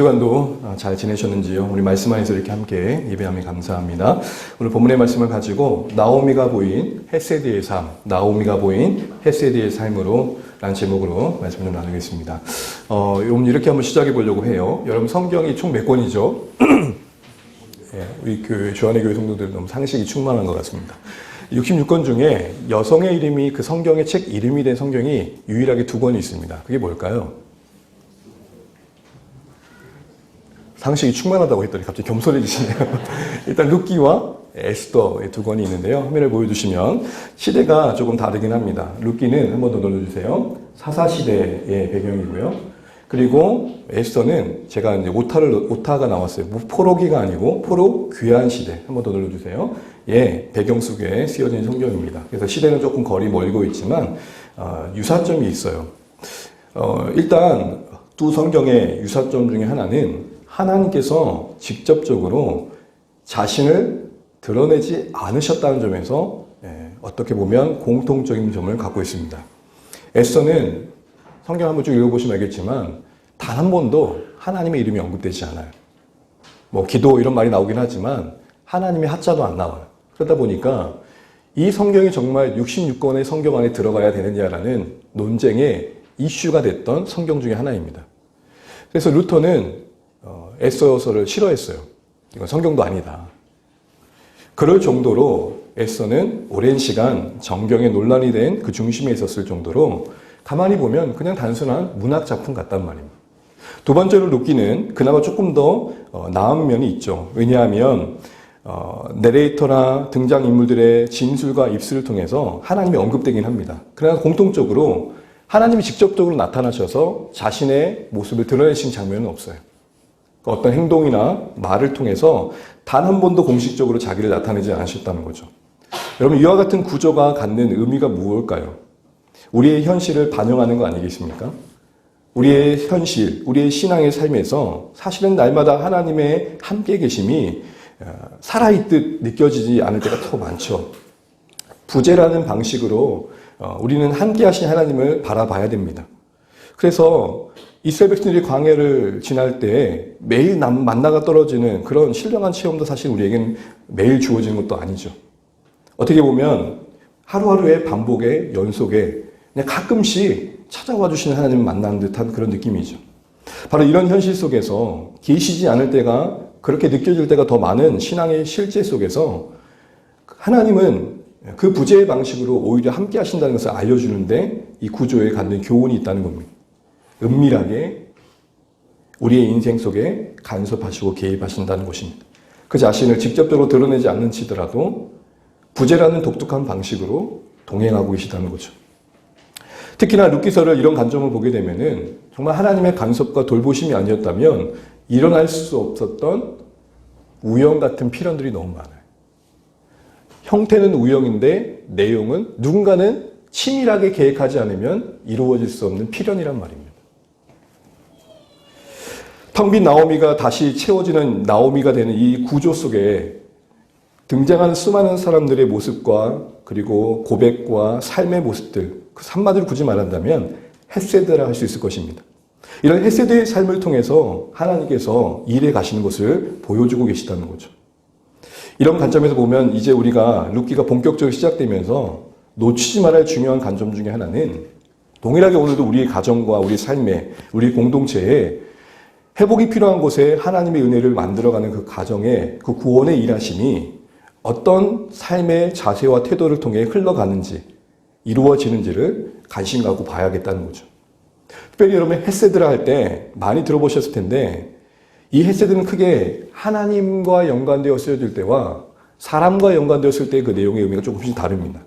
주간도 잘 지내셨는지요? 우리 말씀 안에서 이렇게 함께 예배함이 감사합니다. 오늘 본문의 말씀을 가지고 나오미가 보인 헤세드의 삶, 나오미가 보인 헤세드의 삶으로 라는 제목으로 말씀을 좀 나누겠습니다. 오늘 이렇게 한번 시작해 보려고 해요. 여러분 성경이 총 몇 권이죠? 예, 우리 교회, 주안의 교회 성도들 너무 상식이 충만한 것 같습니다. 66권 중에 여성의 이름이 그 성경의 책 이름이 된 성경이 유일하게 2권이 있습니다. 그게 뭘까요? 상식이 충만하다고 했더니 갑자기 겸손해지시네요. 일단 룻기와 에스더의 2권이 있는데요. 화면을 보여주시면 시대가 조금 다르긴 합니다. 룻기는 한 번 더 눌러주세요. 사사시대의 배경이고요. 그리고 에스더는 제가 이제 오타가 나왔어요. 포로기가 아니고 포로 귀환 시대. 한 번 더 눌러주세요. 예, 배경 속에 쓰여진 성경입니다. 그래서 시대는 조금 거리 멀고 있지만 유사점이 있어요. 일단 두 성경의 유사점 중에 하나는 하나님께서 직접적으로 자신을 드러내지 않으셨다는 점에서 어떻게 보면 공통적인 점을 갖고 있습니다. 에스더는 성경 한번 쭉 읽어보시면 알겠지만 단 한 번도 하나님의 이름이 언급되지 않아요. 뭐 기도 이런 말이 나오긴 하지만 하나님의 하자도 안 나와요. 그러다 보니까 이 성경이 정말 66권의 성경 안에 들어가야 되느냐라는 논쟁의 이슈가 됐던 성경 중에 하나입니다. 그래서 루터는 에스더서를 싫어했어요. 이건 성경도 아니다. 그럴 정도로 에스더는 오랜 시간 정경의 논란이 된 그 중심에 있었을 정도로 가만히 보면 그냥 단순한 문학 작품 같단 말입니다. 두 번째로 룻기는 그나마 조금 더 나은 면이 있죠. 왜냐하면 내레이터나 등장인물들의 진술과 입술을 통해서 하나님이 언급되긴 합니다. 그러나 공통적으로 하나님이 직접적으로 나타나셔서 자신의 모습을 드러내신 장면은 없어요. 어떤 행동이나 말을 통해서 단 한 번도 공식적으로 자기를 나타내지 않으셨다는 거죠. 여러분, 이와 같은 구조가 갖는 의미가 무엇일까요? 우리의 현실을 반영하는 거 아니겠습니까? 우리의 현실, 우리의 신앙의 삶에서 사실은 날마다 하나님의 함께 계심이 살아있듯 느껴지지 않을 때가 더 많죠. 부재라는 방식으로 우리는 함께 하신 하나님을 바라봐야 됩니다. 그래서 이스라엘 백성들이 광야를 지날 때 매일 만나가 떨어지는 그런 신령한 체험도 사실 우리에게는 매일 주어지는 것도 아니죠. 어떻게 보면 하루하루의 반복의 연속에 그냥 가끔씩 찾아와 주시는 하나님을 만나는 듯한 그런 느낌이죠. 바로 이런 현실 속에서 계시지 않을 때가 그렇게 느껴질 때가 더 많은 신앙의 실제 속에서 하나님은 그 부재의 방식으로 오히려 함께 하신다는 것을 알려주는데 이 구조에 갖는 교훈이 있다는 겁니다. 은밀하게 우리의 인생 속에 간섭하시고 개입하신다는 것입니다. 그 자신을 직접적으로 드러내지 않는지더라도 부재라는 독특한 방식으로 동행하고 계시다는 거죠. 특히나 룻기서를 이런 관점을 보게 되면은 정말 하나님의 간섭과 돌보심이 아니었다면 일어날 수 없었던 우영 같은 필연들이 너무 많아요. 형태는 우영인데 내용은 누군가는 치밀하게 계획하지 않으면 이루어질 수 없는 필연이란 말입니다. 텅 빈 나오미가 다시 채워지는 나오미가 되는 이 구조 속에 등장하는 수많은 사람들의 모습과 그리고 고백과 삶의 모습들, 그 한마디로 굳이 말한다면 헤세드라 할 수 있을 것입니다. 이런 헤세드의 삶을 통해서 하나님께서 일해 가시는 것을 보여주고 계시다는 거죠. 이런 관점에서 보면 이제 우리가 룻기가 본격적으로 시작되면서 놓치지 말아야 할 중요한 관점 중에 하나는 동일하게 오늘도 우리의 가정과 우리 삶에, 우리 공동체에 회복이 필요한 곳에 하나님의 은혜를 만들어가는 그 가정의 그 구원의 일하심이 어떤 삶의 자세와 태도를 통해 흘러가는지 이루어지는지를 관심 갖고 봐야겠다는 거죠. 특별히 여러분 헤세드라 할 때 많이 들어보셨을 텐데 이 헤세드는 크게 하나님과 연관되어 쓰여질 때와 사람과 연관되었을 때 그 내용의 의미가 조금씩 다릅니다.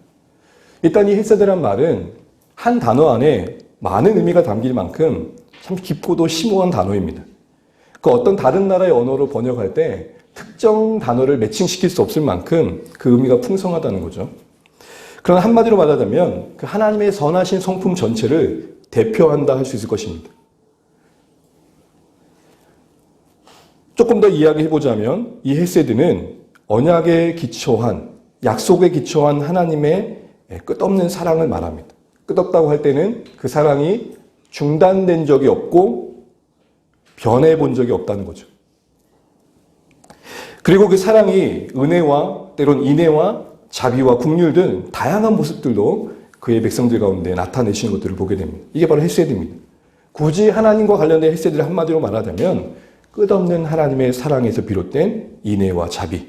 일단 이 헤세드란 말은 한 단어 안에 많은 의미가 담길 만큼 참 깊고도 심오한 단어입니다. 그 어떤 다른 나라의 언어로 번역할 때 특정 단어를 매칭시킬 수 없을 만큼 그 의미가 풍성하다는 거죠. 그러나 한마디로 말하자면 그 하나님의 선하신 성품 전체를 대표한다 할 수 있을 것입니다. 조금 더 이야기해보자면 이 헤세드는 언약에 기초한, 약속에 기초한 하나님의 끝없는 사랑을 말합니다. 끝없다고 할 때는 그 사랑이 중단된 적이 없고 변해본 적이 없다는 거죠. 그리고 그 사랑이 은혜와 때론 인애와 자비와 긍휼 등 다양한 모습들로 그의 백성들 가운데 나타내시는 것들을 보게 됩니다. 이게 바로 헤세드입니다. 굳이 하나님과 관련된 헤세드를 한마디로 말하자면 끝없는 하나님의 사랑에서 비롯된 인애와 자비,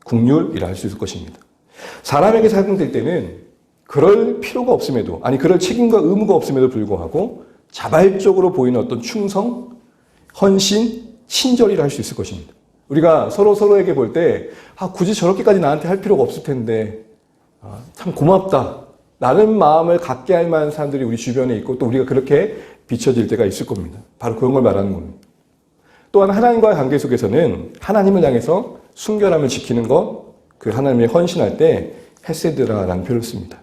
긍휼이라 할 수 있을 것입니다. 사람에게 사용될 때는 그럴 필요가 없음에도, 아니 그럴 책임과 의무가 없음에도 불구하고 자발적으로 보이는 어떤 충성, 헌신, 친절이라 할 수 있을 것입니다. 우리가 서로에게 볼 때 굳이 저렇게까지 나한테 할 필요가 없을 텐데 참 고맙다 라는 마음을 갖게 할 만한 사람들이 우리 주변에 있고 또 우리가 그렇게 비춰질 때가 있을 겁니다. 바로 그런 걸 말하는 겁니다. 또한 하나님과의 관계 속에서는 하나님을 향해서 순결함을 지키는 것, 그 하나님의 헌신할 때 헤세드라는 표현을 씁니다.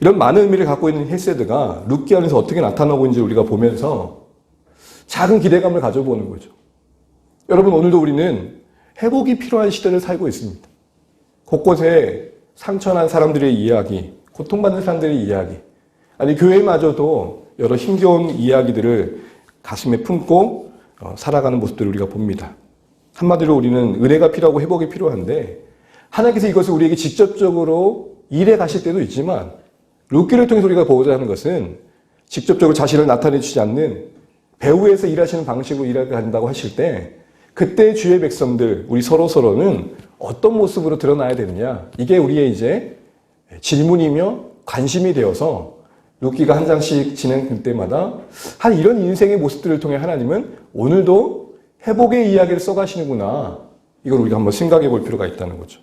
이런 많은 의미를 갖고 있는 헤세드가 룻기 안에서 어떻게 나타나고 있는지 우리가 보면서 작은 기대감을 가져보는 거죠. 여러분, 오늘도 우리는 회복이 필요한 시대를 살고 있습니다. 곳곳에 상처난 사람들의 이야기, 고통받는 사람들의 이야기, 아니 교회마저도 여러 힘겨운 이야기들을 가슴에 품고 살아가는 모습들을 우리가 봅니다. 한마디로 우리는 은혜가 필요하고 회복이 필요한데 하나님께서 이것을 우리에게 직접적으로 일해 가실 때도 있지만 룻기를 통해서 우리가 보고자 하는 것은 직접적으로 자신을 나타내 주지 않는 배후에서 일하시는 방식으로 일하게 한다고 하실 때 그때 주의 백성들, 우리 서로는 어떤 모습으로 드러나야 되느냐. 이게 우리의 이제 질문이며 관심이 되어서 룻기가 한 장씩 진행될 때마다 이런 인생의 모습들을 통해 하나님은 오늘도 회복의 이야기를 써가시는구나. 이걸 우리가 한번 생각해 볼 필요가 있다는 거죠.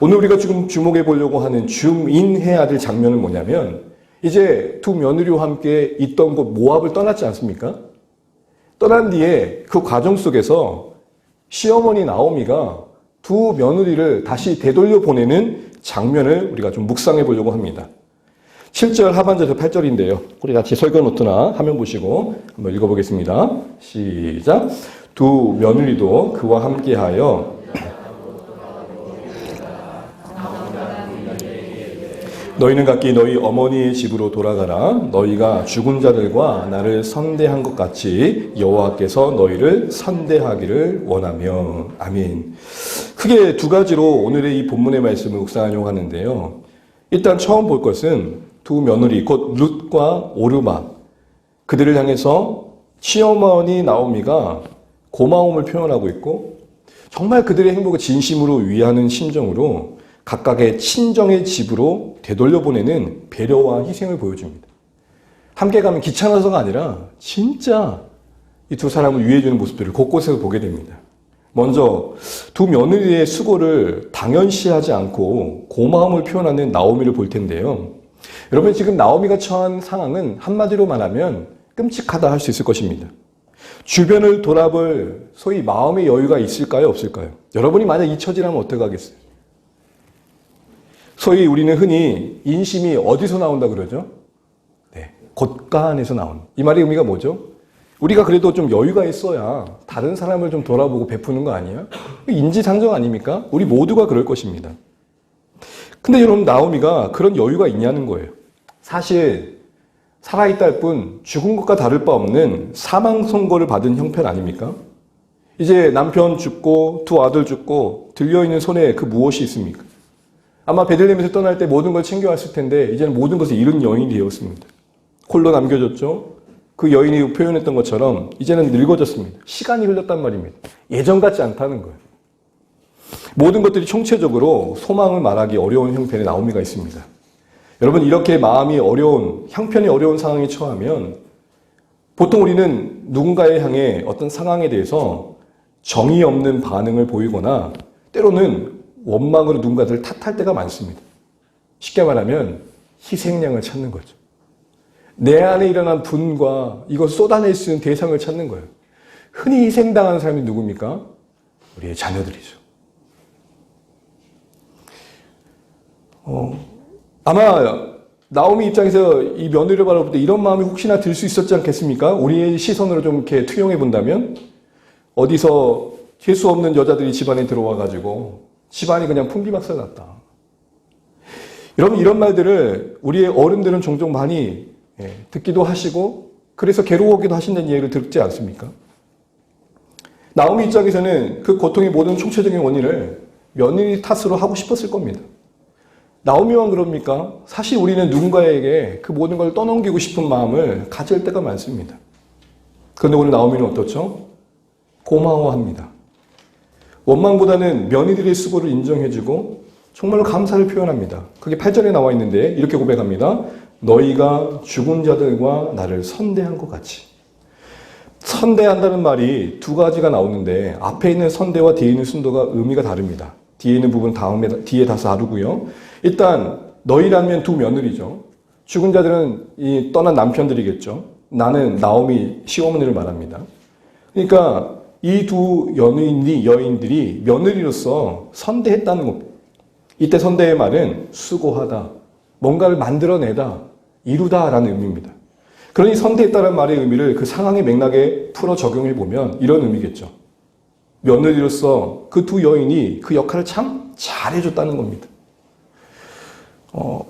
오늘 우리가 지금 주목해 보려고 하는 줌인해야 될 장면은 뭐냐면 이제 두 며느리와 함께 있던 곳 모압을 떠났지 않습니까? 떠난 뒤에 그 과정 속에서 시어머니 나오미가 두 며느리를 다시 되돌려 보내는 장면을 우리가 좀 묵상해 보려고 합니다. 7절 하반절에서 8절인데요. 우리 같이 설교 노트나 화면 보시고 한번 읽어보겠습니다. 시작. 두 며느리도 그와 함께하여 너희는 각기 너희 어머니의 집으로 돌아가라. 너희가 죽은 자들과 나를 선대한 것 같이 여호와께서 너희를 선대하기를 원하며. 아멘. 크게 두 가지로 오늘의 이 본문의 말씀을 묵상하려고 하는데요. 일단 처음 볼 것은 두 며느리 곧 룻과 오르마, 그들을 향해서 시어머니 나오미가 고마움을 표현하고 있고 정말 그들의 행복을 진심으로 위하는 심정으로 각각의 친정의 집으로 되돌려보내는 배려와 희생을 보여줍니다. 함께 가면 귀찮아서가 아니라 진짜 이 두 사람을 위해주는 모습들을 곳곳에서 보게 됩니다. 먼저 두 며느리의 수고를 당연시하지 않고 고마움을 표현하는 나오미를 볼 텐데요. 여러분, 지금 나오미가 처한 상황은 한마디로 말하면 끔찍하다 할 수 있을 것입니다. 주변을 돌아볼 소위 마음의 여유가 있을까요, 없을까요? 여러분이 만약 이 처지라면 어떡하겠어요? 소위 우리는 흔히 인심이 어디서 나온다 그러죠? 네, 곳간에서 나온. 이 말의 의미가 뭐죠? 우리가 그래도 좀 여유가 있어야 다른 사람을 좀 돌아보고 베푸는 거 아니야? 인지상정 아닙니까? 우리 모두가 그럴 것입니다. 근데 여러분, 나오미가 그런 여유가 있냐는 거예요. 사실 살아있다 할 뿐 죽은 것과 다를 바 없는 사망 선고를 받은 형편 아닙니까? 이제 남편 죽고 두 아들 죽고 들려있는 손에 그 무엇이 있습니까? 아마 베들레헴에서 떠날 때 모든 걸 챙겨왔을 텐데 이제는 모든 것을 잃은 여인이 되었습니다. 홀로 남겨졌죠. 그 여인이 표현했던 것처럼 이제는 늙어졌습니다. 시간이 흘렀단 말입니다. 예전 같지 않다는 거예요. 모든 것들이 총체적으로 소망을 말하기 어려운 형편의 나오미가 있습니다. 여러분, 이렇게 마음이 어려운, 형편이 어려운 상황에 처하면 보통 우리는 누군가에 향해 어떤 상황에 대해서 정의 없는 반응을 보이거나 때로는 원망으로 누군가를 탓할 때가 많습니다. 쉽게 말하면 희생양을 찾는 거죠. 내 안에 일어난 분과 이걸 쏟아낼 수 있는 대상을 찾는 거예요. 흔히 희생당하는 사람이 누굽니까? 우리의 자녀들이죠. 아마 나오미 입장에서 이 며느리를 바라볼 때 이런 마음이 혹시나 들 수 있었지 않겠습니까? 우리의 시선으로 좀 이렇게 투영해 본다면 어디서 재수 없는 여자들이 집안에 들어와 가지고 집안이 그냥 풍비박살 났다. 여러분, 이런 말들을 우리의 어른들은 종종 많이 듣기도 하시고 그래서 괴로워하기도 하신다는 얘기를 듣지 않습니까? 나오미 입장에서는 그 고통의 모든 총체적인 원인을 며느리 탓으로 하고 싶었을 겁니다. 나오미만 그럽니까? 사실 우리는 누군가에게 그 모든 걸 떠넘기고 싶은 마음을 가질 때가 많습니다. 그런데 오늘 나오미는 어떻죠? 고마워합니다. 원망보다는 며느리의 수고를 인정해주고 정말로 감사를 표현합니다. 그게 8절에 나와 있는데 이렇게 고백합니다. 너희가 죽은 자들과 나를 선대한 것 같이. 선대한다는 말이 두 가지가 나오는데 앞에 있는 선대와 뒤에 있는 순도가 의미가 다릅니다. 뒤에 있는 부분 뒤에 다시 다르고요. 일단 너희라면 두 며느리죠. 죽은 자들은 이 떠난 남편들이겠죠. 나는 나오미 시어머니를 말합니다. 그러니까 이 두 여인들이 며느리로서 선대했다는 겁니다. 이때 선대의 말은 수고하다, 뭔가를 만들어내다, 이루다라는 의미입니다. 그러니 선대했다는 말의 의미를 그 상황의 맥락에 풀어 적용해 보면 이런 의미겠죠. 며느리로서 그 두 여인이 그 역할을 참 잘해줬다는 겁니다.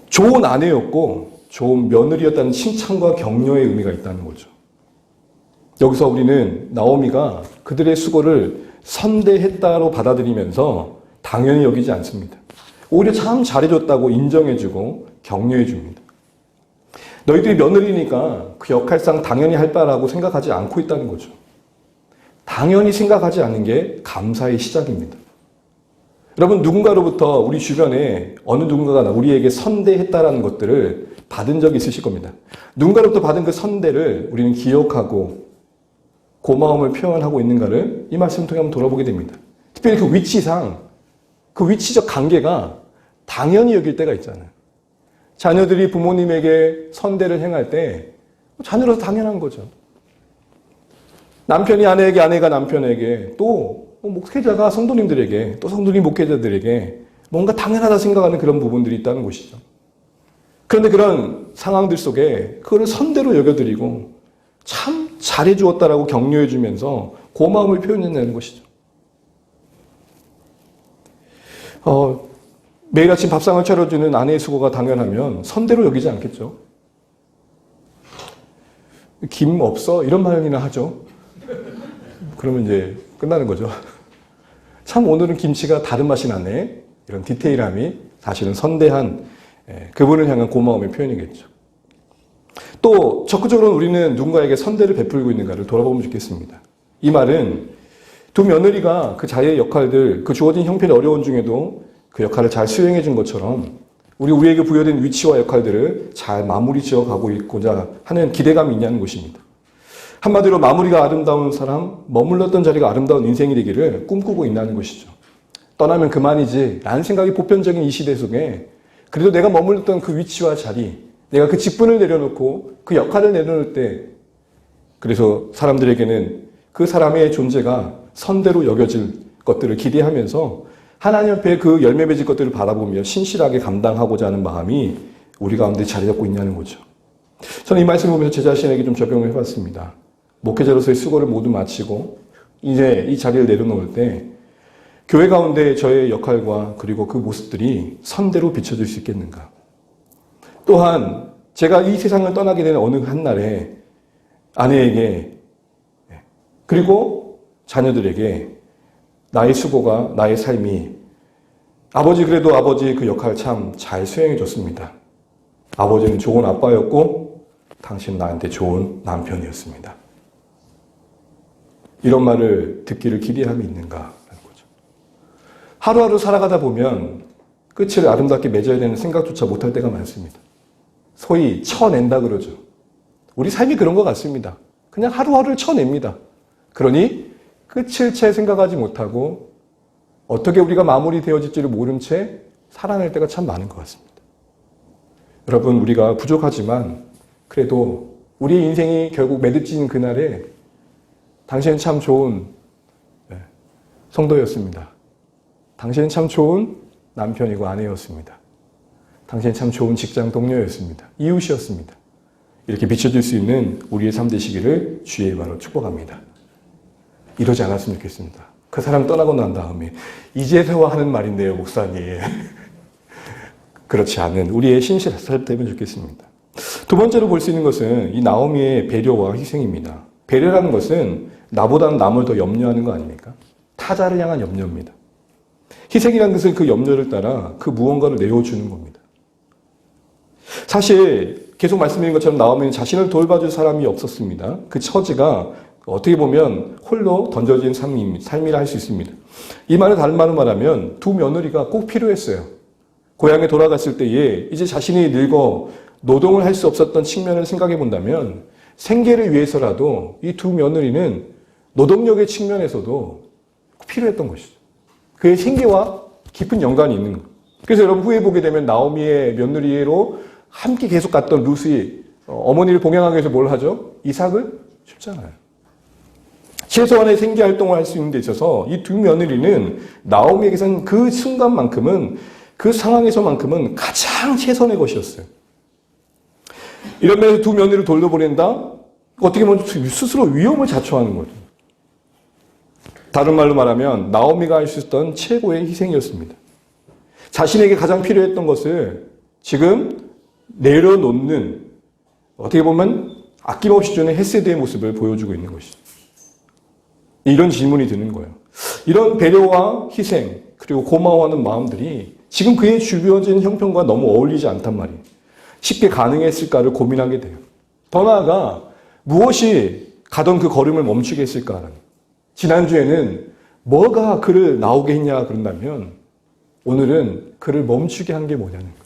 좋은 아내였고 좋은 며느리였다는 칭찬과 격려의 의미가 있다는 거죠. 여기서 우리는 나오미가 그들의 수고를 선대했다로 받아들이면서 당연히 여기지 않습니다. 오히려 참 잘해줬다고 인정해주고 격려해줍니다. 너희들이 며느리니까 그 역할상 당연히 할 바라고 생각하지 않고 있다는 거죠. 당연히 생각하지 않는 게 감사의 시작입니다. 여러분, 누군가로부터 우리 주변에 어느 누군가가 우리에게 선대했다라는 것들을 받은 적이 있으실 겁니다. 누군가로부터 받은 그 선대를 우리는 기억하고 고마움을 표현하고 있는가를 이 말씀을 통해 한번 돌아보게 됩니다. 특별히 그 위치상, 그 위치적 관계가 당연히 여길 때가 있잖아요. 자녀들이 부모님에게 선대를 행할 때 자녀로서 당연한 거죠. 남편이 아내에게, 아내가 남편에게, 또 목회자가 성도님들에게, 또 성도님 목회자들에게 뭔가 당연하다 생각하는 그런 부분들이 있다는 것이죠. 그런데 그런 상황들 속에 그거를 선대로 여겨드리고 참 잘해주었다라고 격려해주면서 고마움을 표현해내는 것이죠. 매일 아침 밥상을 차려주는 아내의 수고가 당연하면 선대로 여기지 않겠죠. 김 없어? 이런 말이나 하죠. 그러면 이제 끝나는 거죠. 참 오늘은 김치가 다른 맛이 나네. 이런 디테일함이 사실은 선대한 그분을 향한 고마움의 표현이겠죠. 또 적극적으로 우리는 누군가에게 선대를 베풀고 있는가를 돌아보면 좋겠습니다. 이 말은 두 며느리가 그 자기의 역할들, 그 주어진 형편이 어려운 중에도 그 역할을 잘 수행해 준 것처럼 우리에게 부여된 위치와 역할들을 잘 마무리 지어 가고 있고자 하는 기대감이 있냐는 것입니다. 한마디로 마무리가 아름다운 사람, 머물렀던 자리가 아름다운 인생이 되기를 꿈꾸고 있다는 것이죠. 떠나면 그만이지 라는 생각이 보편적인 이 시대 속에 그래도 내가 머물렀던 그 위치와 자리, 내가 그 직분을 내려놓고 그 역할을 내려놓을 때 그래서 사람들에게는 그 사람의 존재가 선대로 여겨질 것들을 기대하면서 하나님 앞에 그 열매 맺을 것들을 바라보며 신실하게 감당하고자 하는 마음이 우리 가운데 자리 잡고 있냐는 거죠. 저는 이 말씀을 보면서 제 자신에게 좀 적용을 해봤습니다. 목회자로서의 수고를 모두 마치고 이제 이 자리를 내려놓을 때 교회 가운데 저의 역할과 그리고 그 모습들이 선대로 비춰질 수 있겠는가. 또한 제가 이 세상을 떠나게 되는 어느 한날에 아내에게 그리고 자녀들에게 나의 수고가 나의 삶이 아버지 그래도 아버지의 그 역할을 참 잘 수행해 줬습니다. 아버지는 좋은 아빠였고 당신은 나한테 좋은 남편이었습니다. 이런 말을 듣기를 기대함이 있는가라는 거죠. 하루하루 살아가다 보면 끝을 아름답게 맺어야 되는 생각조차 못할 때가 많습니다. 소위 쳐낸다 그러죠. 우리 삶이 그런 것 같습니다. 그냥 하루하루를 쳐냅니다. 그러니 끝을 채 생각하지 못하고 어떻게 우리가 마무리되어질지를 모른 채 살아낼 때가 참 많은 것 같습니다. 여러분, 우리가 부족하지만 그래도 우리의 인생이 결국 매듭지는 그날에 당신은 참 좋은 성도였습니다. 당신은 참 좋은 남편이고 아내였습니다. 당신은 참 좋은 직장 동료였습니다. 이웃이었습니다. 이렇게 비춰질 수 있는 우리의 삶 되시기를 주의 이름으로 축복합니다. 이러지 않았으면 좋겠습니다. 그 사람 떠나고 난 다음에 이제서야 하는 말인데요, 목사님. 그렇지 않은 우리의 신실한 삶 되면 좋겠습니다. 두 번째로 볼 수 있는 것은 이 나오미의 배려와 희생입니다. 배려라는 것은 나보다는 남을 더 염려하는 거 아닙니까? 타자를 향한 염려입니다. 희생이라는 것은 그 염려를 따라 그 무언가를 내어주는 겁니다. 사실 계속 말씀드린 것처럼 나오미는 자신을 돌봐줄 사람이 없었습니다. 그 처지가 어떻게 보면 홀로 던져진 삶이라 할 수 있습니다. 이 말을 다른 말로 말하면 두 며느리가 꼭 필요했어요. 고향에 돌아갔을 때에 이제 자신이 늙어 노동을 할 수 없었던 측면을 생각해 본다면 생계를 위해서라도 이 두 며느리는 노동력의 측면에서도 필요했던 것이죠. 그의 생계와 깊은 연관이 있는 거예요. 그래서 여러분 후에 보게 되면 나오미의 며느리로 함께 계속 갔던 루시 어머니를 봉양하기 위해서 뭘 하죠? 이삭을 줍잖아요. 최소한의 생계 활동을 할 수 있는 데 있어서 이 두 며느리는 나오미에게서는 그 순간만큼은 그 상황에서만큼은 가장 최선의 것이었어요. 이런 면에서 두 며느리를 돌려보낸다? 어떻게 보면 스스로 위험을 자초하는 거죠. 다른 말로 말하면 나오미가 할 수 있었던 최고의 희생이었습니다. 자신에게 가장 필요했던 것을 지금 내려놓는 어떻게 보면 아낌없이 주는 헤세드의 모습을 보여주고 있는 것이죠. 이런 질문이 드는 거예요. 이런 배려와 희생 그리고 고마워하는 마음들이 지금 그의 주변진 형편과 너무 어울리지 않단 말이에요. 쉽게 가능했을까를 고민하게 돼요. 더 나아가 무엇이 가던 그 걸음을 멈추게 했을까라는. 지난주에는 뭐가 그를 나오게 했냐 그런다면 오늘은 그를 멈추게 한 게 뭐냐는 거예요.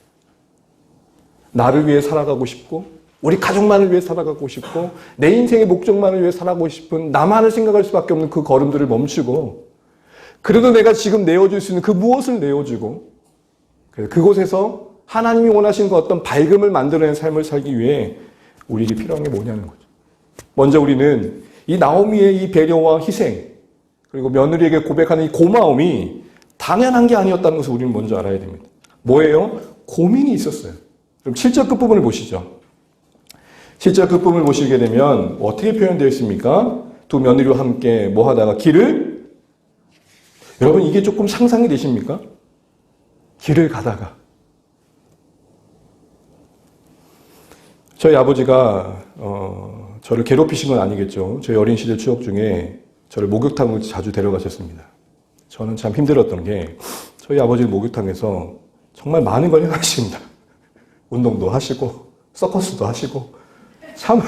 나를 위해 살아가고 싶고 우리 가족만을 위해 살아가고 싶고 내 인생의 목적만을 위해 살아가고 싶은 나만을 생각할 수밖에 없는 그 걸음들을 멈추고 그래도 내가 지금 내어줄 수 있는 그 무엇을 내어주고 그곳에서 하나님이 원하시는 그 어떤 밝음을 만들어내는 삶을 살기 위해 우리에게 필요한 게 뭐냐는 거죠. 먼저 우리는 이 나오미의 이 배려와 희생 그리고 며느리에게 고백하는 이 고마움이 당연한 게 아니었다는 것을 우리는 먼저 알아야 됩니다. 뭐예요? 고민이 있었어요. 그럼 7절 끝부분을 보시죠. 7절 끝부분을 보시게 되면 어떻게 표현되어 있습니까? 두 며느리와 함께 뭐 하다가 길을 여러분 이게 조금 상상이 되십니까? 길을 가다가 저희 아버지가 저를 괴롭히신 건 아니겠죠. 저희 어린 시절 추억 중에 저를 목욕탕을 자주 데려가셨습니다. 저는 참 힘들었던 게 저희 아버지는 목욕탕에서 정말 많은 걸 해가십니다. 운동도 하시고 서커스도 하시고 참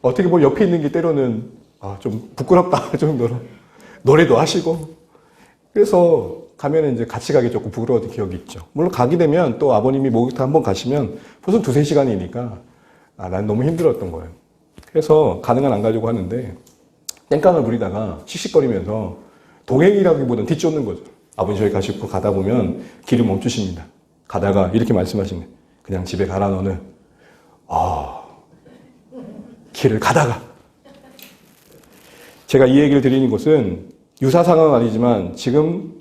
어떻게 보면 옆에 있는 게 때로는 좀 부끄럽다 정도로 노래도 하시고 그래서 가면은 이제 같이 가기 조금 부끄러웠던 기억이 있죠. 물론 가게 되면 또 아버님이 목욕탕 한번 가시면 벌써 2-3시간이니까 난 너무 힘들었던 거예요. 그래서 가능한 안 가려고 하는데 땡깡을 부리다가 씩씩거리면서 동행이라기보다는 뒤쫓는 거죠. 아버님 저희 가시고 가다 보면 길을 멈추십니다. 가다가 이렇게 말씀하시네. 그냥 집에 가라 너는. 길을 가다가. 제가 이 얘기를 드리는 것은 유사 상황은 아니지만 지금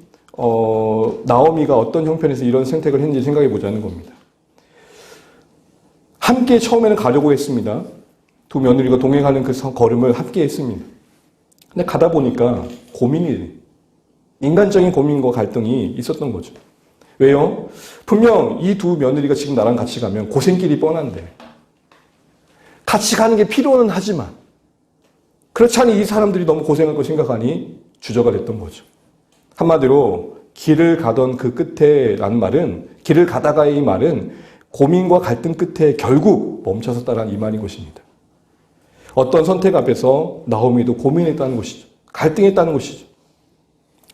나오미가 어떤 형편에서 이런 선택을 했는지 생각해 보자는 겁니다. 함께 처음에는 가려고 했습니다. 두 며느리가 동행하는 그 걸음을 함께 했습니다. 근데 가다 보니까 인간적인 고민과 갈등이 있었던 거죠. 왜요? 분명 이 두 며느리가 지금 나랑 같이 가면 고생길이 뻔한데 같이 가는 게 필요는 하지만 그렇지 않으니 이 사람들이 너무 고생할 거 생각하니 주저가 됐던 거죠. 한마디로 길을 가던 그 끝에 라는 말은 길을 가다가의 이 말은 고민과 갈등 끝에 결국 멈춰섰다라는 이 말인 것입니다. 어떤 선택 앞에서 나오미도 고민했다는 것이죠. 갈등했다는 것이죠.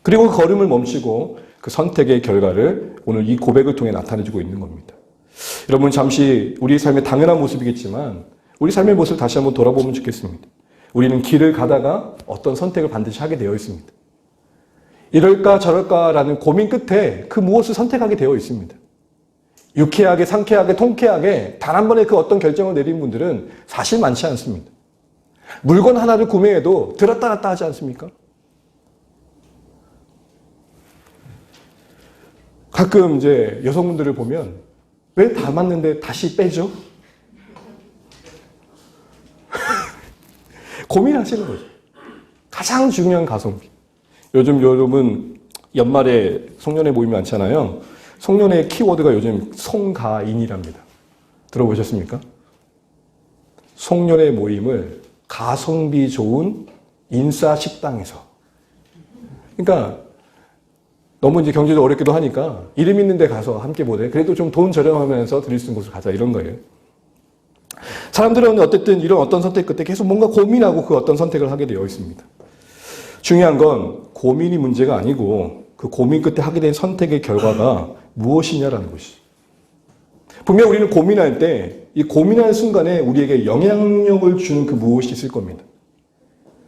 그리고 그 걸음을 멈추고 그 선택의 결과를 오늘 이 고백을 통해 나타내주고 있는 겁니다. 여러분 잠시 우리 삶의 당연한 모습이겠지만 우리 삶의 모습을 다시 한번 돌아보면 좋겠습니다. 우리는 길을 가다가 어떤 선택을 반드시 하게 되어 있습니다. 이럴까 저럴까라는 고민 끝에 그 무엇을 선택하게 되어 있습니다. 유쾌하게 상쾌하게 통쾌하게 단 한 번에 그 어떤 결정을 내린 분들은 사실 많지 않습니다. 물건 하나를 구매해도 들었다 놨다 하지 않습니까? 가끔 이제 여성분들을 보면 왜 담았는데 다시 빼죠? 고민하시는 거죠. 가장 중요한 가성비. 요즘 여러분 연말에 송년회 모임이 많잖아요. 송년회 키워드가 요즘 송가인이랍니다. 들어보셨습니까? 송년회 모임을 가성비 좋은 인싸 식당에서. 그러니까 너무 이제 경제도 어렵기도 하니까 이름 있는 데 가서 함께 보되 그래도 좀 돈 저렴하면서 드릴 수 있는 곳을 가자 이런 거예요. 사람들은 어쨌든 이런 어떤 선택 끝에 계속 뭔가 고민하고 그 어떤 선택을 하게 되어 있습니다. 중요한 건 고민이 문제가 아니고 그 고민 끝에 하게 된 선택의 결과가 무엇이냐라는 것이죠. 분명 우리는 고민할 때 이 고민하는 순간에 우리에게 영향력을 주는 그 무엇이 있을 겁니다.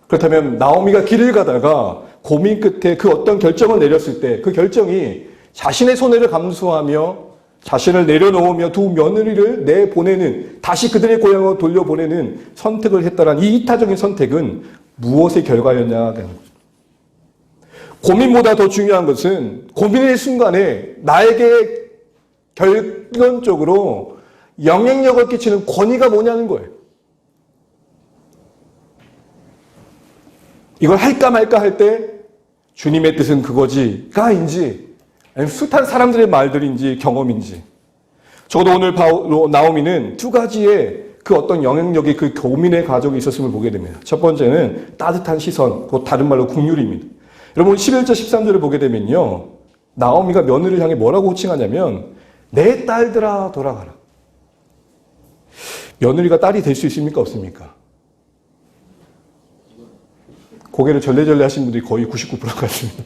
그렇다면 나오미가 길을 가다가 고민 끝에 그 어떤 결정을 내렸을 때 그 결정이 자신의 손해를 감수하며 자신을 내려놓으며 두 며느리를 내보내는 다시 그들의 고향으로 돌려보내는 선택을 했다는 이 이타적인 선택은 무엇의 결과였냐가 되는 거죠. 고민보다 더 중요한 것은 고민의 순간에 나에게 결론적으로 영향력을 끼치는 권위가 뭐냐는 거예요. 이걸 할까 말까 할 때 주님의 뜻은 그거지가인지 아니면 숱한 사람들의 말들인지 경험인지 적어도 오늘 나오미는 두 가지의 그 어떤 영향력이 그 고민의 과정이 있었음을 보게 됩니다. 첫 번째는 따뜻한 시선, 곧 다른 말로 긍휼입니다. 여러분 11절 13절을 보게 되면요. 나오미가 며느리를 향해 뭐라고 호칭하냐면 내 딸들아 돌아가라. 며느리가 딸이 될 수 있습니까? 없습니까? 고개를 절레절레 하신 분들이 거의 99% 같습니다.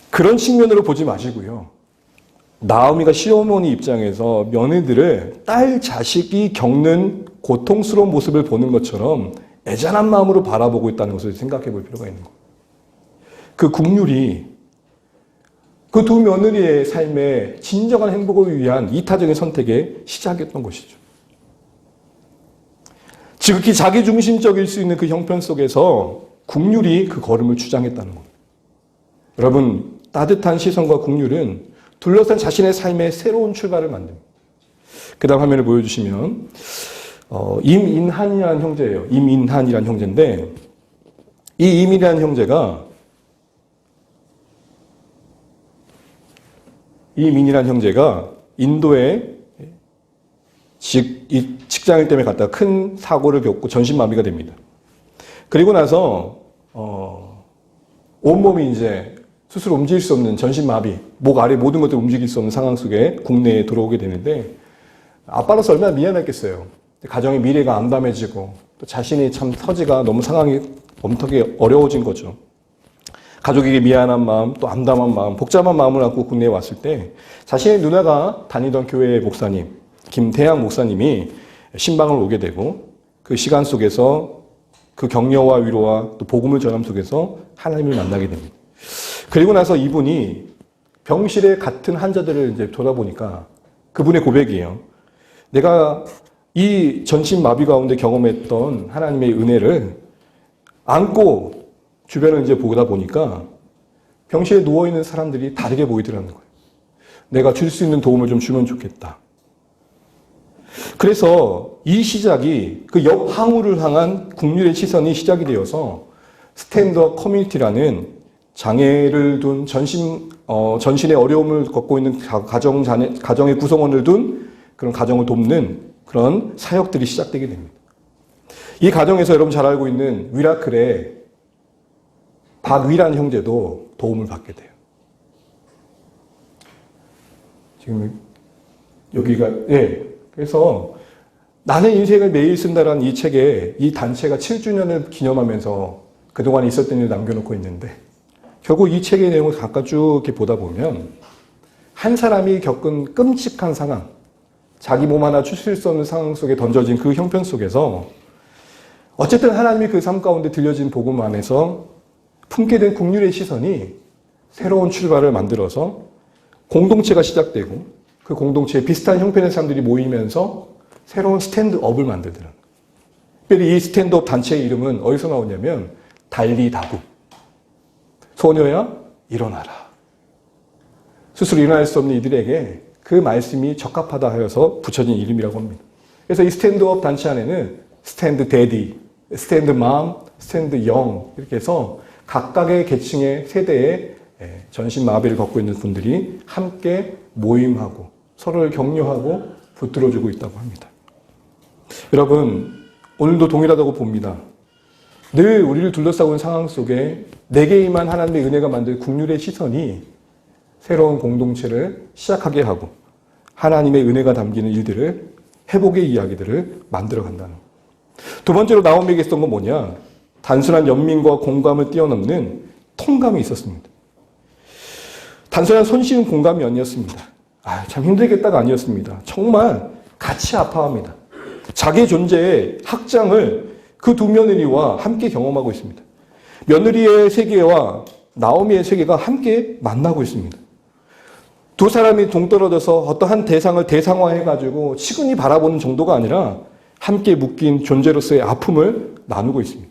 그런 측면으로 보지 마시고요. 나오미가 시어머니 입장에서 며느리들을 딸 자식이 겪는 고통스러운 모습을 보는 것처럼 애잔한 마음으로 바라보고 있다는 것을 생각해 볼 필요가 있는 거예요. 그 긍휼이 그 두 며느리의 삶의 진정한 행복을 위한 이타적인 선택의 시작이었던 것이죠. 지극히 자기중심적일 수 있는 그 형편 속에서 긍휼이 그 걸음을 주장했다는 겁니다. 여러분, 따뜻한 시선과 긍휼은 둘러싼 자신의 삶의 새로운 출발을 만듭니다. 그 다음 화면을 보여주시면 임인한이라는 형제예요. 임인한이라는 형제인데 이 임이라는 형제가 인도에 직장일 때문에 갔다가 큰 사고를 겪고 전신마비가 됩니다. 그리고 나서 온몸이 이제 스스로 움직일 수 없는 전신마비, 목 아래 모든 것들을 움직일 수 없는 상황 속에 국내에 들어오게 되는데 아빠로서 얼마나 미안했겠어요. 가정의 미래가 암담해지고 또 자신이 참 처지가 너무 상황이 엄청나게 어려워진 거죠. 가족에게 미안한 마음, 또 암담한 마음, 복잡한 마음을 안고 국내에 왔을 때 자신의 누나가 다니던 교회의 목사님, 김태양 목사님이 신방을 오게 되고 그 시간 속에서 그 격려와 위로와 또 복음을 전함 속에서 하나님을 만나게 됩니다. 그리고 나서 이분이 병실에 같은 환자들을 이제 돌아보니까 그분의 고백이에요. 내가 이 전신마비 가운데 경험했던 하나님의 은혜를 안고 주변을 이제 보다 보니까 병실에 누워있는 사람들이 다르게 보이더라는 거예요. 내가 줄 수 있는 도움을 좀 주면 좋겠다. 그래서 이 시작이 그 역항우를 향한 국률의 시선이 시작이 되어서 스탠드업 커뮤니티라는 장애를 둔 전신의 어려움을 겪고 있는 가정의 구성원을 둔 그런 가정을 돕는 그런 사역들이 시작되게 됩니다. 이 가정에서 여러분 잘 알고 있는 위라클의 박위란 형제도 도움을 받게 돼요. 지금 여기가 그래서 나는 인생을 매일 쓴다라는 이 책에 이 단체가 7주년을 기념하면서 그동안 있었던 일을 남겨놓고 있는데 결국 이 책의 내용을 가까이 쭉 이렇게 보다 보면 한 사람이 겪은 끔찍한 상황, 자기 몸 하나 추스릴 수 없는 상황 속에 던져진 그 형편 속에서 어쨌든 하나님이 그 삶 가운데 들려진 복음 안에서 품게 된 긍휼의 시선이 새로운 출발을 만들어서 공동체가 시작되고 그 공동체에 비슷한 형편의 사람들이 모이면서 새로운 스탠드업을 만들더라고요. 특별히 이 스탠드업 단체의 이름은 어디서 나오냐면 달리다구. 소녀야 일어나라. 스스로 일어날 수 없는 이들에게 그 말씀이 적합하다 하여서 붙여진 이름이라고 합니다. 그래서 이 스탠드업 단체 안에는 스탠드 데디, 스탠드 맘, 스탠드 영 이렇게 해서 각각의 계층의 세대의 전신마비를 겪고 있는 분들이 함께 모임하고 서로를 격려하고 붙들어주고 있다고 합니다. 여러분, 오늘도 동일하다고 봅니다. 늘 우리를 둘러싸고 있는 상황 속에 내게만 하나님의 은혜가 만든 국률의 시선이 새로운 공동체를 시작하게 하고 하나님의 은혜가 담기는 일들을, 회복의 이야기들을 만들어간다는. 두 번째로 나오미에게 있었던 건 뭐냐? 단순한 연민과 공감을 뛰어넘는 통감이 있었습니다. 단순한 손쉬운 공감이 아니었습니다. 참 힘들겠다가 아니었습니다. 정말 같이 아파합니다. 자기 존재의 확장을 그 두 며느리와 함께 경험하고 있습니다. 며느리의 세계와 나오미의 세계가 함께 만나고 있습니다. 두 사람이 동떨어져서 어떠한 대상을 대상화해가지고 치근히 바라보는 정도가 아니라 함께 묶인 존재로서의 아픔을 나누고 있습니다.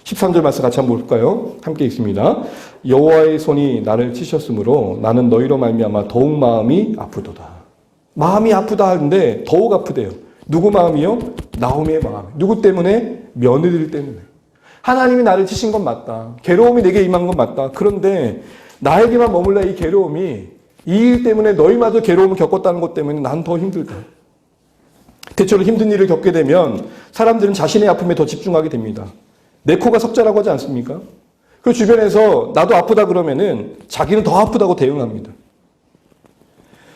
13절 말씀 같이 한번 볼까요? 함께 읽습니다. 여호와의 손이 나를 치셨으므로 나는 너희로 말미암아 더욱 마음이 아프도다. 마음이 아프다 하는데 더욱 아프대요. 누구 마음이요? 나오미의 마음. 누구 때문에? 며느리들 때문에. 하나님이 나를 치신 건 맞다. 괴로움이 내게 임한 건 맞다. 그런데 나에게만 머물러 이 괴로움이 이 일 때문에 너희마저 괴로움을 겪었다는 것 때문에 난 더 힘들다. 대체로 힘든 일을 겪게 되면 사람들은 자신의 아픔에 더 집중하게 됩니다. 내 코가 석자라고 하지 않습니까? 그 주변에서 나도 아프다 그러면은 자기는 더 아프다고 대응합니다.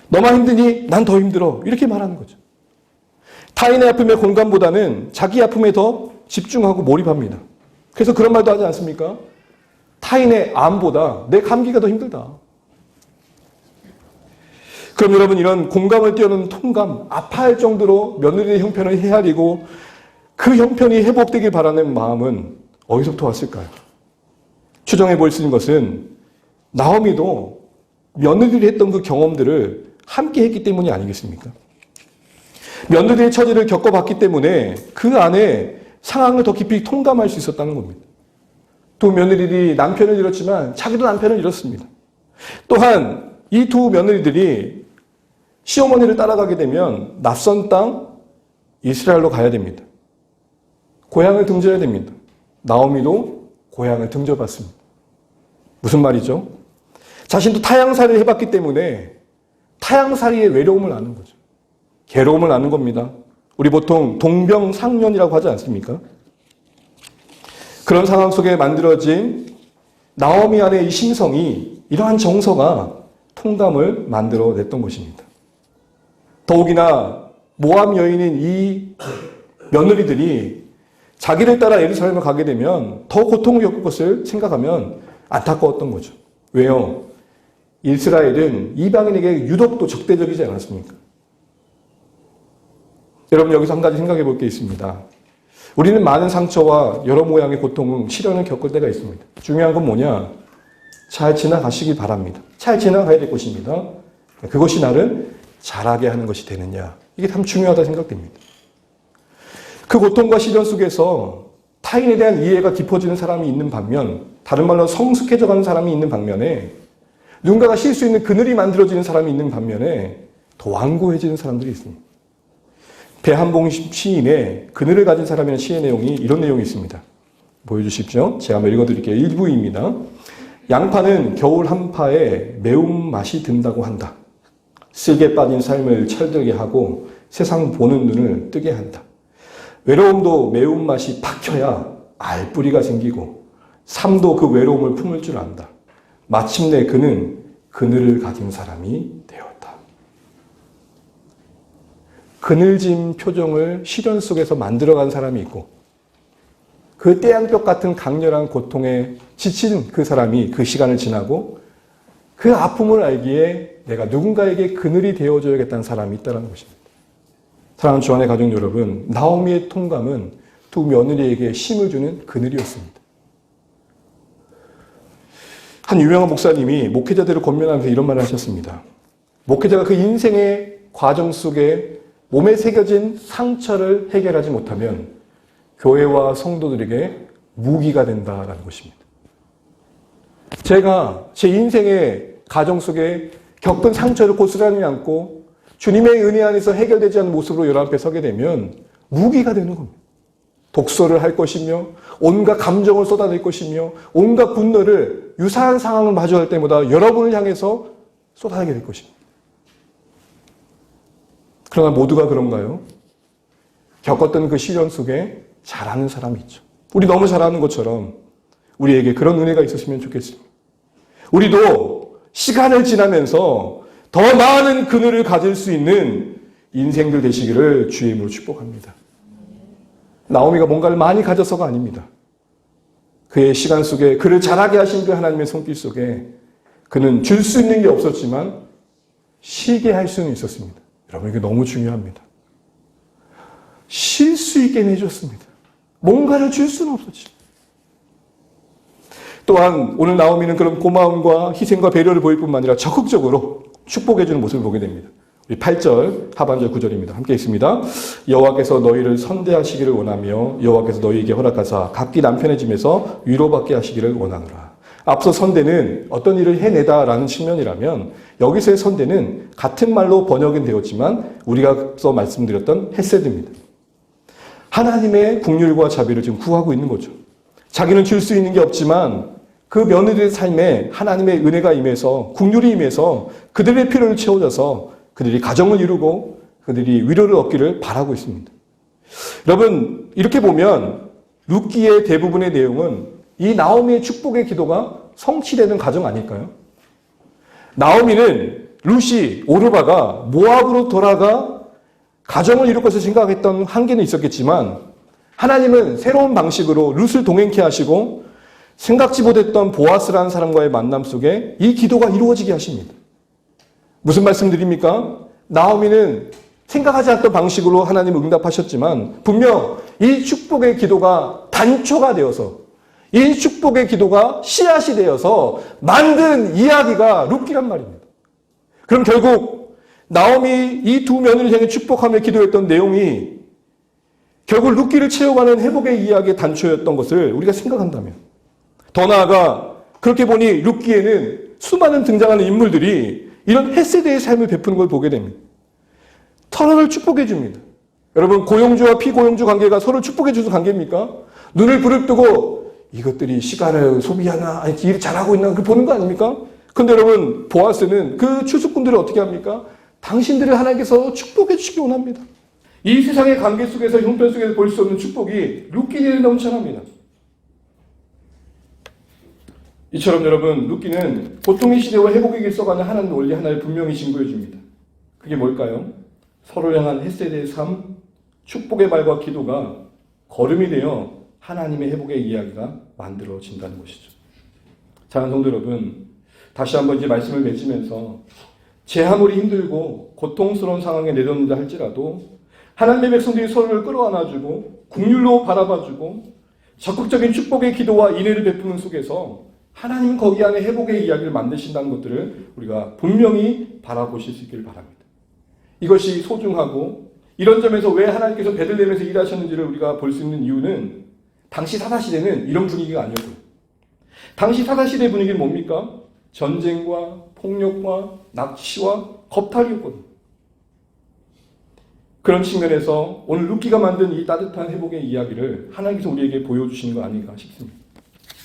너만 힘드니 난 더 힘들어. 이렇게 말하는 거죠. 타인의 아픔의 공감보다는 자기 아픔에 더 집중하고 몰입합니다. 그래서 그런 말도 하지 않습니까? 타인의 암보다 내 감기가 더 힘들다. 그럼 여러분 이런 공감을 뛰어넘는 통감, 아파할 정도로 며느리의 형편을 헤아리고 그 형편이 회복되길 바라는 마음은 어디서부터 왔을까요? 추정해 볼 수 있는 것은 나오미도 며느리들이 했던 그 경험들을 함께 했기 때문이 아니겠습니까? 며느리의 처지를 겪어봤기 때문에 그 안에 상황을 더 깊이 통감할 수 있었다는 겁니다. 두 며느리들이 남편을 잃었지만 자기도 남편을 잃었습니다. 또한 이 두 며느리들이 시어머니를 따라가게 되면 낯선 땅 이스라엘로 가야 됩니다. 고향을 등져야 됩니다. 나오미도 고향을 등져봤습니다. 무슨 말이죠? 자신도 타향살이를 해봤기 때문에 타향살이의 외로움을 아는 거죠. 괴로움을 아는 겁니다. 우리 보통 동병상련이라고 하지 않습니까? 그런 상황 속에 만들어진 나오미 안의 이 심성이, 이러한 정서가 통감을 만들어냈던 것입니다. 더욱이나 모압 여인인 이 며느리들이 자기를 따라 예루살렘을 가게 되면 더 고통을 겪을 것을 생각하면 안타까웠던 거죠. 왜요? 이스라엘은 이방인에게 유독 또 적대적이지 않았습니까? 여러분 여기서 한 가지 생각해 볼 게 있습니다. 우리는 많은 상처와 여러 모양의 고통, 시련을 겪을 때가 있습니다. 중요한 건 뭐냐? 잘 지나가시기 바랍니다. 잘 지나가야 될 것입니다. 그것이 나를 잘하게 하는 것이 되느냐. 이게 참 중요하다 생각됩니다. 그 고통과 시련 속에서 타인에 대한 이해가 깊어지는 사람이 있는 반면, 다른 말로 성숙해져가는 사람이 있는 반면에, 누군가가 쉴 수 있는 그늘이 만들어지는 사람이 있는 반면에 더 완고해지는 사람들이 있습니다. 배한봉 시인의 그늘을 가진 사람이라는 시의 내용이 이런 내용이 있습니다. 보여주십시오. 제가 한번 읽어드릴게요. 일부입니다. 양파는 겨울 한파에 매운맛이 든다고 한다. 쓸개 빠진 삶을 철들게 하고 세상 보는 눈을 뜨게 한다. 외로움도 매운맛이 박혀야 알뿌리가 생기고 삶도 그 외로움을 품을 줄 안다. 마침내 그는 그늘을 가진 사람이 되었다. 그늘진 표정을 시련 속에서 만들어간 사람이 있고 그 태양볕 같은 강렬한 고통에 지친 그 사람이 그 시간을 지나고 그 아픔을 알기에 내가 누군가에게 그늘이 되어줘야겠다는 사람이 있다는 것입니다. 사랑하는 주안의 가족 여러분, 나오미의 통감은 두 며느리에게 힘을 주는 그늘이었습니다. 한 유명한 목사님이 목회자들을 권면하면서 이런 말을 하셨습니다. 목회자가 그 인생의 과정 속에 몸에 새겨진 상처를 해결하지 못하면 교회와 성도들에게 무기가 된다는 것입니다. 제가 제 인생의 가정 속에 겪은 상처를 고스란히 안고 주님의 은혜 안에서 해결되지 않는 모습으로 여러분 앞에 서게 되면 무기가 되는 겁니다. 독서를 할 것이며 온갖 감정을 쏟아낼 것이며 온갖 분노를 유사한 상황을 마주할 때마다 여러분을 향해서 쏟아내게 될 것입니다. 그러나 모두가 그런가요? 겪었던 그 시련 속에 잘하는 사람이 있죠. 우리 너무 잘하는 것처럼 우리에게 그런 은혜가 있었으면 좋겠습니다. 우리도 시간을 지나면서 더 많은 그늘을 가질 수 있는 인생들 되시기를 주의 이름으로 축복합니다. 나오미가 뭔가를 많이 가져서가 아닙니다. 그의 시간 속에 그를 자라게 하신 그 하나님의 손길 속에 그는 줄 수 있는 게 없었지만 쉬게 할 수는 있었습니다. 여러분, 이게 너무 중요합니다. 쉴 수 있게 해줬습니다. 뭔가를 줄 수는 없었지. 또한 오늘 나오미는 그런 고마움과 희생과 배려를 보일 뿐만 아니라 적극적으로 축복해주는 모습을 보게 됩니다. 우리 8절 하반절 9절입니다. 함께 읽습니다. 여호와께서 너희를 선대하시기를 원하며 여호와께서 너희에게 허락하사 각기 남편의 집에서 위로받게 하시기를 원하노라. 앞서 선대는 어떤 일을 해내다라는 측면이라면 여기서의 선대는 같은 말로 번역은 되었지만 우리가 앞서 말씀드렸던 헤세드입니다. 하나님의 긍휼과 자비를 지금 구하고 있는 거죠. 자기는 줄 수 있는 게 없지만 그 며느리의 삶에 하나님의 은혜가 임해서 긍휼이 임해서 그들의 필요를 채워줘서 그들이 가정을 이루고 그들이 위로를 얻기를 바라고 있습니다. 여러분, 이렇게 보면 룻기의 대부분의 내용은 이 나오미의 축복의 기도가 성취되는 과정 아닐까요? 나오미는 룻이 오르바가 모압으로 돌아가 가정을 이룰 것을 생각했던 한계는 있었겠지만 하나님은 새로운 방식으로 룻을 동행케 하시고 생각지 못했던 보아스라는 사람과의 만남 속에 이 기도가 이루어지게 하십니다. 무슨 말씀드립니까? 나오미는 생각하지 않던 방식으로 하나님을 응답하셨지만 분명 이 축복의 기도가 단초가 되어서 이 축복의 기도가 씨앗이 되어서 만든 이야기가 룻기란 말입니다. 그럼 결국 나오미 이 두 며느리를 향해 축복하며 기도했던 내용이 결국 룻기를 채워가는 회복의 이야기의 단초였던 것을 우리가 생각한다면 더 나아가 그렇게 보니 룻기에는 수많은 등장하는 인물들이 이런 헤세드의 삶을 베푸는 걸 보게 됩니다. 서로를 축복해 줍니다. 여러분, 고용주와 피고용주 관계가 서로를 축복해 주는 관계입니까? 눈을 부릅뜨고 이것들이 시간을 소비하나 아니 일을 잘하고 있나 그 보는 거 아닙니까? 그런데 여러분, 보아스는 그 추수꾼들을 어떻게 합니까? 당신들을 하나님께서 축복해 주시기 원합니다. 이 세상의 관계 속에서 형편 속에서 볼 수 없는 축복이 룻기에 넘쳐납니다. 이처럼 여러분, 룻기는 고통의 시대와 회복의 길 써가는 하나님 원리 하나를 분명히 증거해 줍니다. 그게 뭘까요? 서로를 향한 헤세드의 삶, 축복의 말과 기도가 걸음이 되어 하나님의 회복의 이야기가 만들어진다는 것이죠. 사랑하는 성도 여러분, 다시 한번 이제 말씀을 맺으면서 제 아무리 힘들고 고통스러운 상황에 내려놓는다 할지라도 하나님의 백성들이 서로를 끌어안아주고 긍휼로 바라봐주고 적극적인 축복의 기도와 인애를 베푸는 속에서 하나님은 거기 안에 회복의 이야기를 만드신다는 것들을 우리가 분명히 바라보실 수 있기를 바랍니다. 이것이 소중하고 이런 점에서 왜 하나님께서 베들레헴에서 일하셨는지를 우리가 볼 수 있는 이유는 당시 사사시대는 이런 분위기가 아니었고요. 당시 사사시대 분위기는 뭡니까? 전쟁과 폭력과 납치와 겁탈이었거든요. 그런 측면에서 오늘 룻기가 만든 이 따뜻한 회복의 이야기를 하나님께서 우리에게 보여주시는 거 아닌가 싶습니다.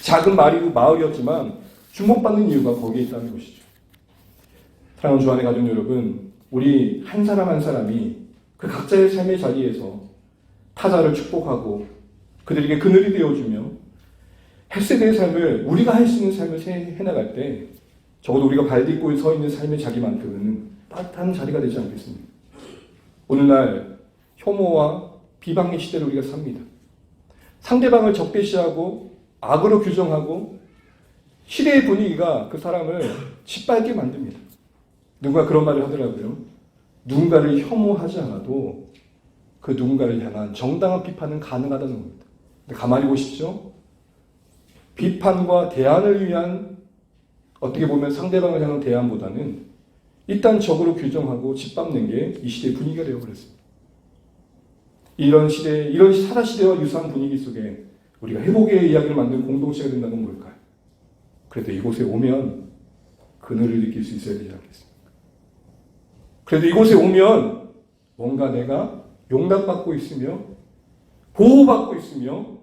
작은 마을이었지만 주목받는 이유가 거기에 있다는 것이죠. 사랑하는 주안의 가족 여러분, 우리 한 사람 한 사람이 그 각자의 삶의 자리에서 타자를 축복하고 그들에게 그늘이 되어주며 헤세드의 삶을 우리가 할 수 있는 삶을 해나갈 때 적어도 우리가 발 딛고 서 있는 삶의 자리만큼은 따뜻한 자리가 되지 않겠습니까? 오늘날 혐오와 비방의 시대를 우리가 삽니다. 상대방을 적대시하고 악으로 규정하고 시대의 분위기가 그 사람을 짓밟게 만듭니다. 누군가 그런 말을 하더라고요. 누군가를 혐오하지 않아도 그 누군가를 향한 정당한 비판은 가능하다는 겁니다. 근데 가만히 보십시오. 비판과 대안을 위한 어떻게 보면 상대방을 향한 대안보다는 일단 적으로 규정하고 짓밟는 게 이 시대의 분위기가 되어버렸습니다. 이런 시대, 이런 사사시대와 유사한 분위기 속에 우리가 회복의 이야기를 만든 공동체가 된다는 건 뭘까요? 그래도 이곳에 오면 그늘을 느낄 수 있어야 되지 않겠습니까? 그래도 이곳에 오면 뭔가 내가 용납받고 있으며 보호받고 있으며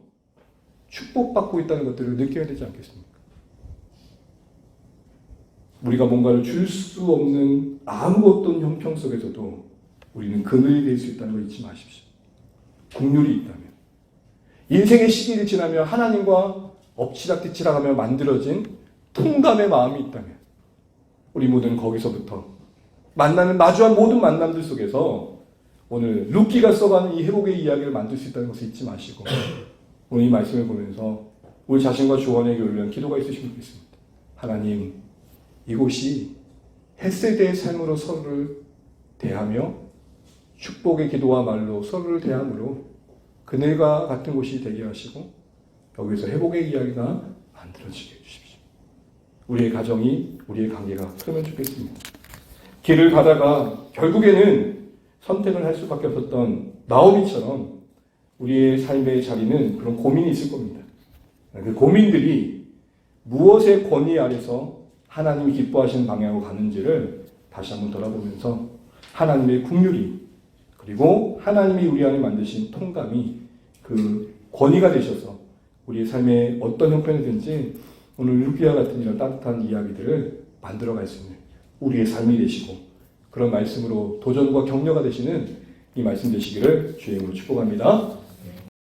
축복받고 있다는 것들을 느껴야 되지 않겠습니까? 우리가 뭔가를 줄 수 없는 아무것도 형평 속에서도 우리는 그늘이 될 수 있다는 걸 잊지 마십시오. 긍휼이 있다면. 인생의 시기를 지나며 하나님과 엎치락뒤치락하며 만들어진 통감의 마음이 있다면 우리 모두는 거기서부터 마주한 모든 만남들 속에서 오늘 루키가 써가는 이 회복의 이야기를 만들 수 있다는 것을 잊지 마시고 오늘 이 말씀을 보면서 우리 자신과 주원에게 올려는 기도가 있으시면 좋겠습니다. 하나님, 이곳이 햇세대의 삶으로 서로를 대하며 축복의 기도와 말로 서로를 대함으로 그늘과 같은 곳이 되게 하시고 여기서 회복의 이야기가 만들어지게 해주십시오. 우리의 가정이, 우리의 관계가 그러면 좋겠습니다. 길을 가다가 결국에는 선택을 할 수밖에 없었던 나오미처럼 우리의 삶의 자리는 그런 고민이 있을 겁니다. 그 고민들이 무엇의 권위 아래서 하나님이 기뻐하시는 방향으로 가는지를 다시 한번 돌아보면서 하나님의 긍휼이 그리고 하나님이 우리 안에 만드신 통감이 그 권위가 되셔서 우리의 삶의 어떤 형편이든지 오늘 루키와 같은 이런 따뜻한 이야기들을 만들어갈 수 있는 우리의 삶이 되시고 그런 말씀으로 도전과 격려가 되시는 이 말씀 되시기를 주의 이름으로 축복합니다.